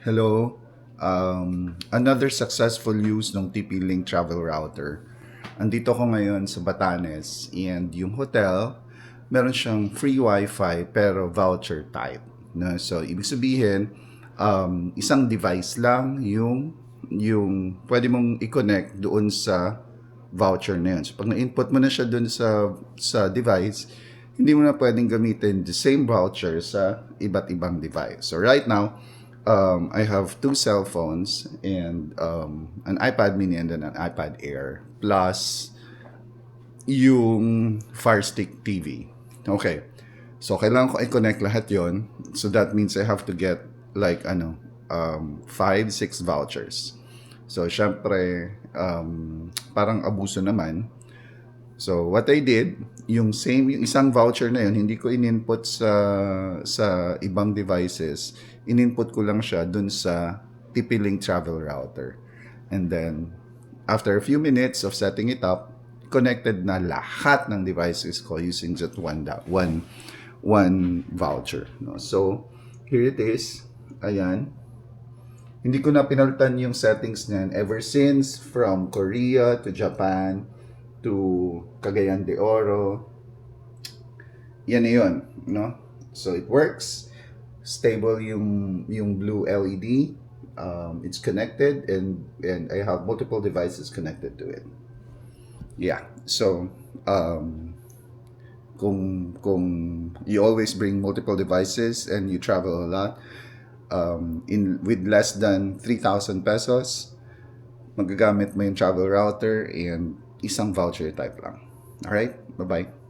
Hello. Another successful use ng TP-Link Travel Router. Andito ko ngayon sa Batanes and yung hotel, meron siyang free wifi pero voucher type. No? So, ibig sabihin, isang device lang yung pwede mong i-connect doon sa voucher na yun. So, pag na-input mo na siya doon sa device, hindi mo na pwedeng gamitin the same voucher sa iba't ibang device. So, right now, I have two cell phones and an iPad mini and then an iPad Air plus yung Fire Stick TV. Okay. So, kailangan ko i-connect lahat yon. So, that means I have to get like, 5, 6 vouchers. So, syempre, parang abuso naman. So, what I did, yung isang voucher na yun, hindi ko in-input sa ibang devices. In-input ko lang siya dun sa TP-Link Travel Router. And then, after a few minutes of setting it up, connected na lahat ng devices ko using just one voucher. No? So, here it is. Ayan. Hindi ko na pinalitan yung settings niyan ever since from Korea to Japan to Cagayan de Oro. Yan na yun, no? So it works. Stable yung blue LED. It's connected and I have multiple devices connected to it. Yeah. So kung you always bring multiple devices and you travel a lot, in with less than 3,000 pesos, magagamit mo yung travel router and isang voucher type lang. Alright? Bye-bye.